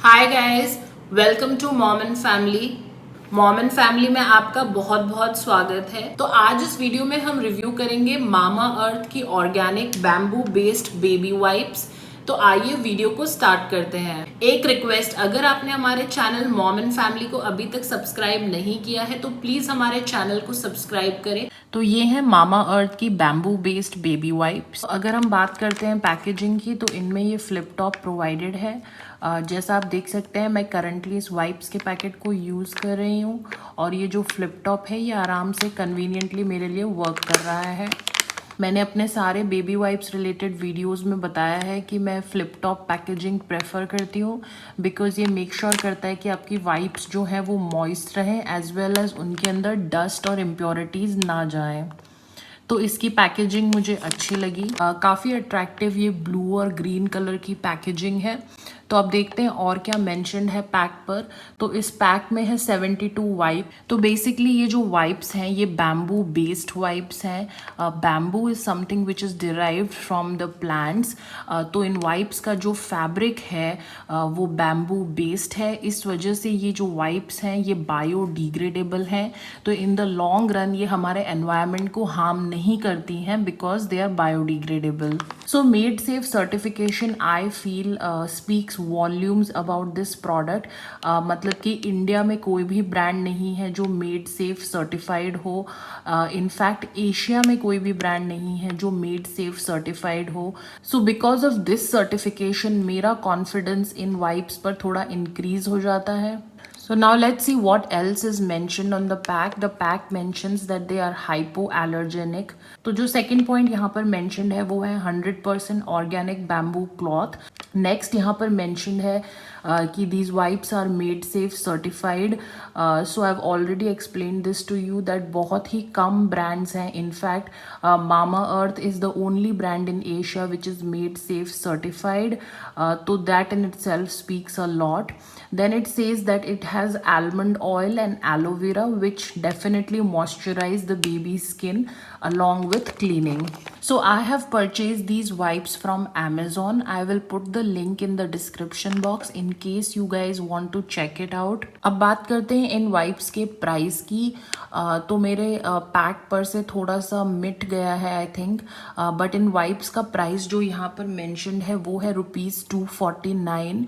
Hi guys, welcome to mom and family. Mom and family में आपका बहुत बहुत स्वागत है। तो आज इस वीडियो में हम रिव्यू करेंगे मामा अर्थ की organic bamboo based baby wipes. तो आइए वीडियो को स्टार्ट करते हैं। एक रिक्वेस्ट, अगर आपने हमारे चैनल मॉम एंड फैमिली को अभी तक सब्सक्राइब नहीं किया है तो प्लीज हमारे चैनल को सब्सक्राइब करें। तो ये है मामा अर्थ की बैम्बू बेस्ड बेबी वाइप्स। अगर हम बात करते हैं पैकेजिंग की तो इनमें ये फ्लिप टॉप प्रोवाइडेड है। जैसा आप देख सकते हैं मैं करंटली इस वाइप्स के पैकेट को यूज़ कर रही हूँ और ये जो फ्लिप टॉप है ये आराम से कन्वीनियंटली मेरे लिए वर्क कर रहा है। मैंने अपने सारे बेबी वाइप्स रिलेटेड वीडियोस में बताया है कि मैं फ्लिप टॉप पैकेजिंग प्रेफर करती हूँ बिकॉज ये मेक श्योर करता है कि आपकी वाइप्स जो है वो मॉइस्ट रहें एज वेल एज उनके अंदर डस्ट और इम्प्योरिटीज़ ना जाएं। तो इसकी पैकेजिंग मुझे अच्छी लगी। काफ़ी अट्रैक्टिव ये ब्लू और ग्रीन कलर की पैकेजिंग है। तो अब देखते हैं और क्या मेंशन है पैक पर। तो इस पैक में है 72 वाइप। तो बेसिकली ये जो वाइप्स हैं ये बैम्बू बेस्ड वाइप्स हैं। Bamboo is something which is derived from the plants. तो इन वाइप्स का जो फैब्रिक है वो बैम्बू बेस्ड है। इस वजह से ये जो वाइप्स हैं ये बायोडिग्रेडेबल हैं। तो इन द लॉन्ग रन ये हमारे एनवायरनमेंट को हार्म नहीं करती हैं because they are biodegradable. So made safe certification I feel speaks volumes about this product. मतलब कि इंडिया में कोई भी ब्रांड नहीं है जो मेड सेफ सर्टिफाइड हो। इनफैक्ट एशिया में कोई भी ब्रांड नहीं है जो मेड सेफ सर्टिफाइड हो। So because of this certification मेरा कॉन्फिडेंस इन वाइप्स पर थोड़ा इंक्रीज हो जाता है। So now let's see what else is mentioned on the pack. The pack mentions that they are hypoallergenic. तो जो second point यहाँ पर mentioned है वो है 100% organic bamboo cloth. Next यहाँ पर mentioned है कि these wipes are made safe certified. So I've already explained this to you that बहुत ही कम brands हैं. In fact, Mama Earth is the only brand in Asia which is made safe certified. So that in itself speaks a lot. Then it says that it has almond oil and aloe vera which definitely moisturize the baby's skin along with cleaning. So I have purchased these wipes from Amazon. I will put the link in the description box in case you guys want to check it out. अब बात करते हैं इन wipes के price की। तो मेरे pack पर से थोड़ा सा मिट गया है I think. But in wipes का प्राइस जो यहाँ पर मेंशन्ड है वो है ₹249।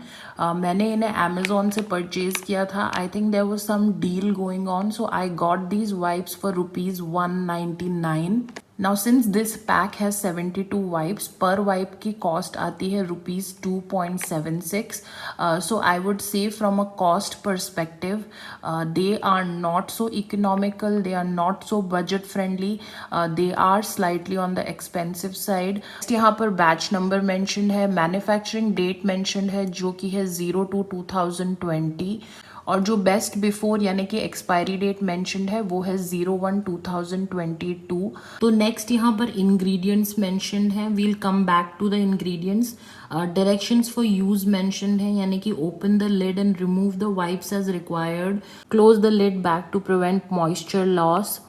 मैंने इन्हें अमेजोन से परचेज किया था। I think there was some deal going on so I got these wipes for ₹199। Now since this pack has 72 wipes, पर वाइप की कॉस्ट आती है ₹2.76। So I would say from a cost perspective they are not so economical, they are not so budget friendly, they are slightly on the expensive side. यहाँ पर batch number mention है, manufacturing date mention है जो कि है 02/2020 और जो best before यानी कि एक्सपायरी डेट मेंशन्ड है वो है 01/2022। तो नेक्स्ट यहाँ पर इंग्रेडिएंट्स मेंशन्ड हैं। We'll come back to the ingredients. Directions for use mentioned है यानी कि open the lid and remove the wipes as required, close the lid back to prevent moisture loss.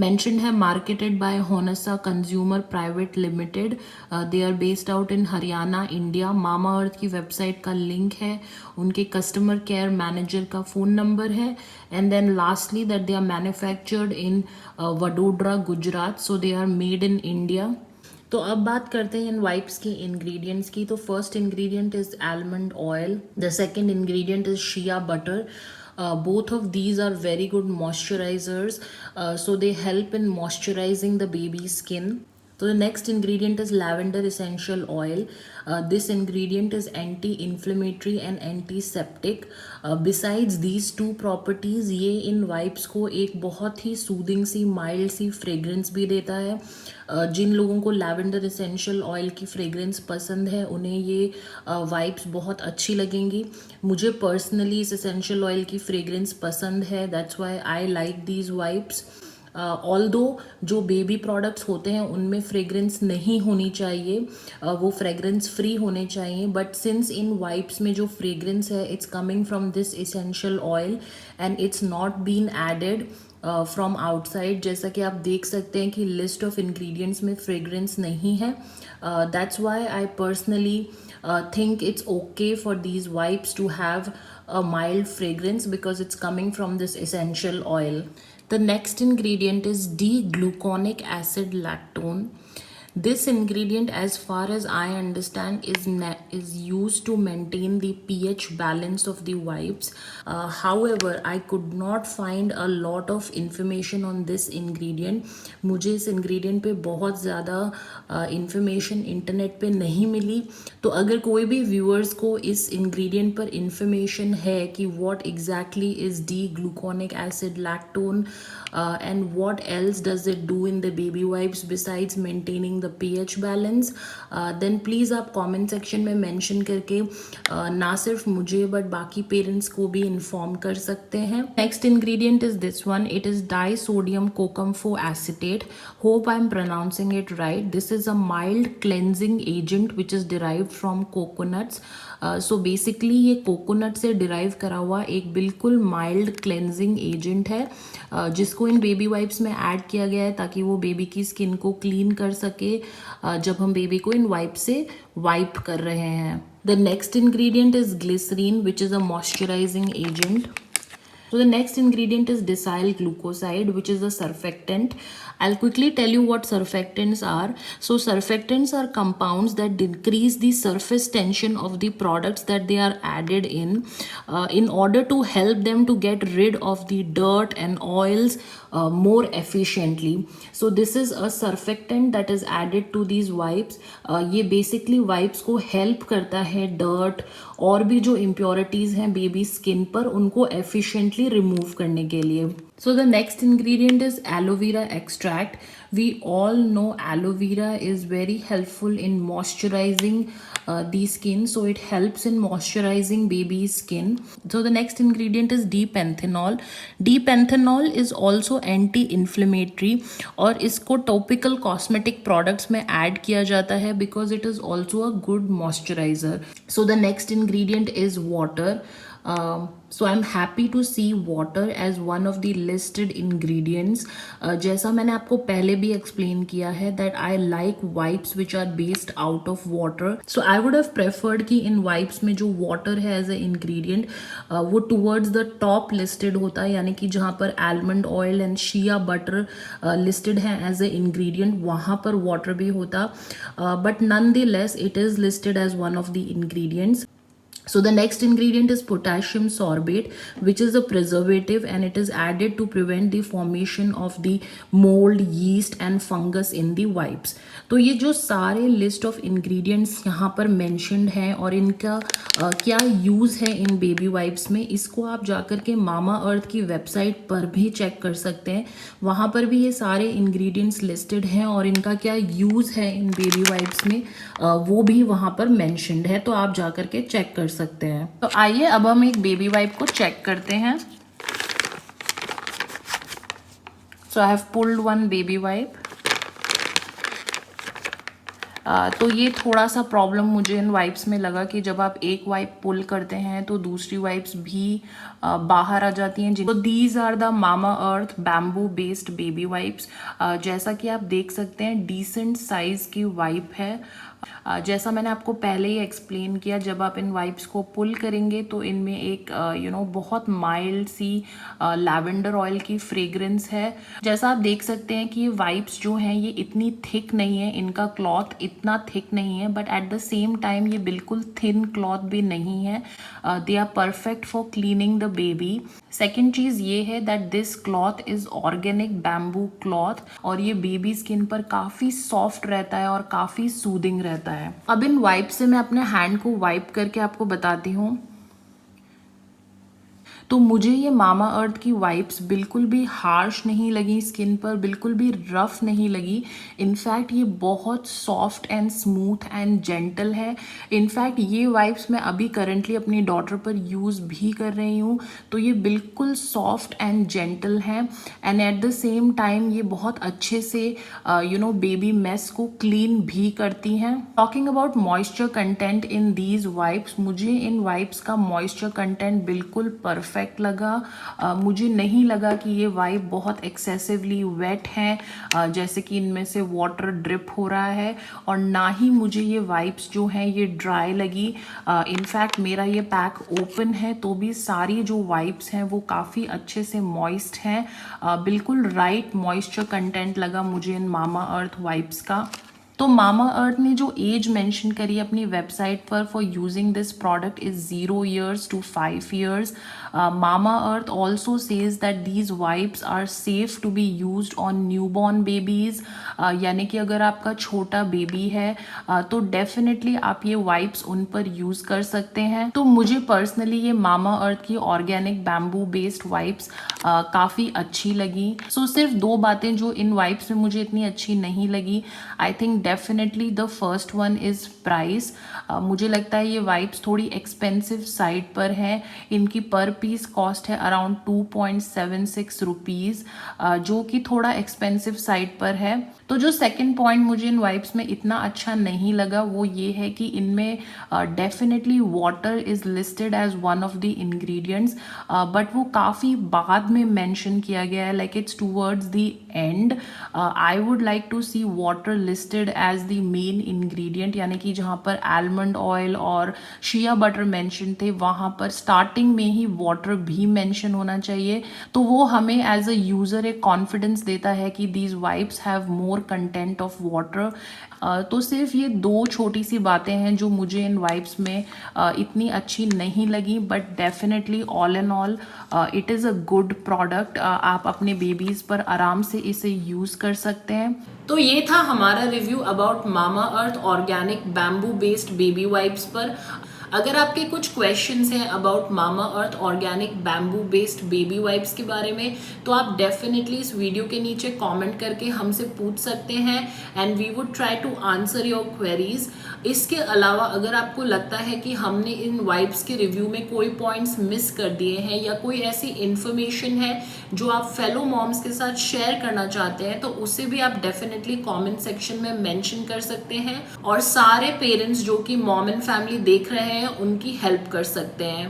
Mentioned है marketed by Honasa Consumer Private Limited. They are based out in Haryana, India. Mamaearth की website का link है, उनके customer care manager का phone number है and then lastly that they are manufactured in Vadodara Gujarat, so they are made in India. तो अब बात करते हैं इन वाइप्स के इंग्रेडिएंट्स की। तो first ingredient is almond oil, the second ingredient is shea butter. Both of these are very good moisturizers, so they help in moisturizing the baby's skin. So the next ingredient is lavender essential oil. This ingredient is anti-inflammatory and antiseptic. Besides these two properties, ये इन wipes को एक बहुत ही soothing सी mild सी fragrance भी देता है। जिन लोगों को lavender essential oil की फ्रेग्रेंस पसंद है उन्हें ये वाइप्स बहुत अच्छी लगेंगी। मुझे पर्सनली इस एसेंशियल ऑयल की फ्रेग्रेंस पसंद है, that's why I like these wipes. Although जो बेबी प्रोडक्ट्स होते हैं उनमें फ्रेग्रेंस नहीं होनी चाहिए, वो फ्रेग्रेंस फ्री होने चाहिए, बट सिंस इन वाइप्स में जो फ्रेग्रेंस है it's coming from this essential oil and it's not been added from outside. जैसा कि आप देख सकते हैं कि लिस्ट ऑफ इंग्रेडिएंट्स में फ्रेग्रेंस नहीं है। That's why I personally think it's okay for these wipes to have a mild fragrance because it's coming from this essential oil. The next ingredient is D-gluconic acid lactone. This ingredient, as far as I understand, is used to maintain the pH balance of the wipes. However, I could not find a lot of information on this ingredient. मुझे इस ingredient पे बहुत ज़्यादा information internet पे नहीं मिली। तो अगर कोई भी viewers को इस ingredient पर information है कि what exactly is D-gluconic acid lactone and what else does it do in the baby wipes besides maintaining the pH balance, then please आप comment section में mention करके ना सिर्फ मुझे but बाकी parents को भी inform कर सकते हैं। Next ingredient is this one. It is disodium cocampho acetate. Hope I'm pronouncing it right. This is a mild cleansing agent which is derived from coconuts. So basically ये coconut से derive करा हुआ एक बिल्कुल mild cleansing agent है जिसको in baby wipes में add किया गया है ताकि वो बेबी की स्किन को क्लीन कर सके जब हम बेबी को इन वाइप से वाइप कर रहे हैं। The next ingredient is glycerin which is a moisturising agent. So the next ingredient is decyl glucoside, which is a surfactant. I'll quickly tell you what surfactants are. So surfactants are compounds that decrease the surface tension of the products that they are added in order to help them to get rid of the dirt and oils more efficiently. So this is a surfactant that is added to these wipes. ये basically wipes को help करता है dirt और भी जो impurities हैं baby skin पर उनको efficiently remove करने के लिए. So the next ingredient is aloe vera extract. We all know aloe vera is very helpful in moisturizing the skin, so it helps in moisturizing baby's skin. So the next ingredient is D-panthenol. D-panthenol is also anti-inflammatory और इसको topical cosmetic products में add किया जाता है because it is also a good moisturizer. So the next ingredient is water. So I'm happy to see water as one of the listed ingredients. जैसा मैंने आपको पहले भी explain किया है that I like wipes which are based out of water. So I would have preferred कि इन wipes में जो water है as a ingredient वो towards the top listed होता है, यानी कि जहाँ पर almond oil and shea butter listed है as a ingredient वहाँ पर water भी होता, but nonetheless it is listed as one of the ingredients. So the next ingredient is potassium sorbate, which is a preservative and it is added to prevent the formation of the mold, yeast and fungus in the wipes. तो ये जो सारे list of ingredients यहाँ पर mentioned हैं और इनका क्या यूज़ है इन बेबी वाइप्स में, इसको आप जाकर के मामा अर्थ की वेबसाइट पर भी चेक कर सकते हैं. वहाँ पर भी ये सारे ingredients listed हैं और इनका क्या यूज़ है इन बेबी वाइप्स में वो भी वहाँ पर mentioned है, तो आप जाकर के चेक कर सकते हैं. तो आइए अब हम एक बेबी वाइप को चेक करते हैं. So I have pulled one baby wipe. तो ये थोड़ा सा प्रॉब्लम मुझे इन वाइप्स में लगा कि जब आप एक वाइप पुल करते हैं तो दूसरी वाइप्स भी बाहर आ जाती हैं. तो these are the Mamaearth bamboo based baby wipes. जैसा कि आप देख सकते हैं डिसेंट साइज की वाइप है. जैसा मैंने आपको पहले ही एक्सप्लेन किया, जब आप इन वाइप्स को पुल करेंगे तो इनमें एक बहुत माइल्ड सी लैवेंडर ऑयल की फ्रेग्रेंस है. जैसा आप देख सकते हैं कि ये वाइप्स जो हैं ये इतनी थिक नहीं है, इनका क्लॉथ इतना थिक नहीं है, but at the same time ये बिल्कुल थिन क्लॉथ भी नहीं है. They are perfect for cleaning the baby. Second चीज़ ये है that this cloth is organic bamboo cloth और ये बेबी स्किन पर काफ़ी सॉफ्ट रहता है और काफ़ी सूदिंग रहता है. अब इन वाइप से मैं अपने हैंड को वाइप करके आपको बताती हूँ. तो मुझे ये मामा अर्थ की वाइप्स बिल्कुल भी हार्श नहीं लगी स्किन पर, बिल्कुल भी रफ नहीं लगी. इनफैक्ट ये बहुत soft and smooth and gentle है. इनफैक्ट ये वाइप्स मैं अभी करंटली अपनी डॉटर पर यूज़ भी कर रही हूँ, तो ये बिल्कुल सॉफ्ट एंड जेंटल है and eight the same time ये बहुत अच्छे से बेबी मेस को क्लीन भी करती हैं. Talking about moisture content in these wipes, मुझे इन वाइप्स का मॉइस्चर कंटेंट बिल्कुल परफेक्ट परफेक्ट लगा। मुझे नहीं लगा कि ये वाइप बहुत एक्सेसिवली वेट है, जैसे कि इनमें से वाटर ड्रिप हो रहा है, और ना ही मुझे ये वाइप्स जो हैं ये ड्राई लगी। इनफैक्ट मेरा ये पैक ओपन है तो भी सारी जो वाइप्स हैं वो काफ़ी अच्छे से मॉइस्ट हैं। बिल्कुल राइट मॉइस्चर कंटेंट लगा मुझे इन मामा अर्थ वाइप्स का। तो मामा अर्थ ने जो एज मेंशन करी अपनी वेबसाइट पर for using this product is 0 years to 5 years. Mama Earth also says that these wipes are safe to be used on newborn babies. यानी कि अगर आपका छोटा बेबी है तो डेफिनेटली आप ये वाइप्स उन पर यूज़ कर सकते हैं। तो मुझे पर्सनली ये मामा अर्थ की ऑर्गेनिक बैम्बू बेस्ड वाइप्स काफ़ी अच्छी लगी। सो सिर्फ 2 बातें जो इन वाइप्स में मुझे इतनी अच्छी नहीं लगी, I think definitely the first one is price. मुझे लगता है ये वाइप्स थोड़ी एक्सपेंसिव साइड पर है। इनकी पर पीस कॉस्ट है अराउंड 2.76 रुपीज़, जो कि थोड़ा एक्सपेंसिव साइड पर है। तो जो सेकंड पॉइंट मुझे इन वाइप्स में इतना अच्छा नहीं लगा वो ये है कि इनमें definitely water is listed as one of the ingredients, but वो काफ़ी बाद में मेंशन किया गया है, like it's towards the end. I would like to see water listed as the main ingredient, यानी कि जहाँ पर आलमंड ऑयल और शिया बटर मेंशन थे वहाँ पर स्टार्टिंग में ही वाटर भी मेंशन होना चाहिए। तो वो हमें एज अ यूज़र एक कॉन्फिडेंस देता है कि these wipes have more content of water. तो सिर्फ ये 2 छोटी सी बातें हैं जो मुझे इन वाइप्स में इतनी अच्छी नहीं लगी, but definitely all and all it is a good product. आप अपने बेबीज़ पर आराम से इसे यूज़ कर सकते हैं। तो ये था हमारा review about mama earth organic bamboo based baby wipes पर। अगर आपके कुछ क्वेश्चंस हैं about mama earth organic bamboo based baby wipes के बारे में, तो आप डेफिनेटली इस वीडियो के नीचे कमेंट करके हमसे पूछ सकते हैं and we would try to answer your queries. इसके अलावा अगर आपको लगता है कि हमने इन वाइप्स के रिव्यू में कोई पॉइंट्स मिस कर दिए हैं या कोई ऐसी इन्फॉर्मेशन है जो आप फेलो मॉम्स के साथ शेयर करना चाहते हैं, तो उसे भी आप डेफिनेटली कमेंट सेक्शन में मेंशन कर सकते हैं और सारे पेरेंट्स जो कि मॉम एंड फैमिली देख रहे हैं उनकी हेल्प कर सकते हैं।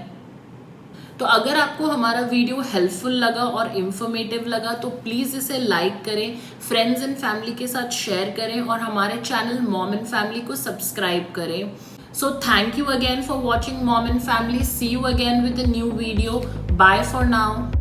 तो अगर आपको हमारा वीडियो हेल्पफुल लगा और इंफॉर्मेटिव लगा तो प्लीज़ इसे लाइक करें, फ्रेंड्स एंड फैमिली के साथ शेयर करें और हमारे चैनल मॉम एंड फैमिली को सब्सक्राइब करें। So thank you again for watching mom and family. See you again with a new video. Bye for now.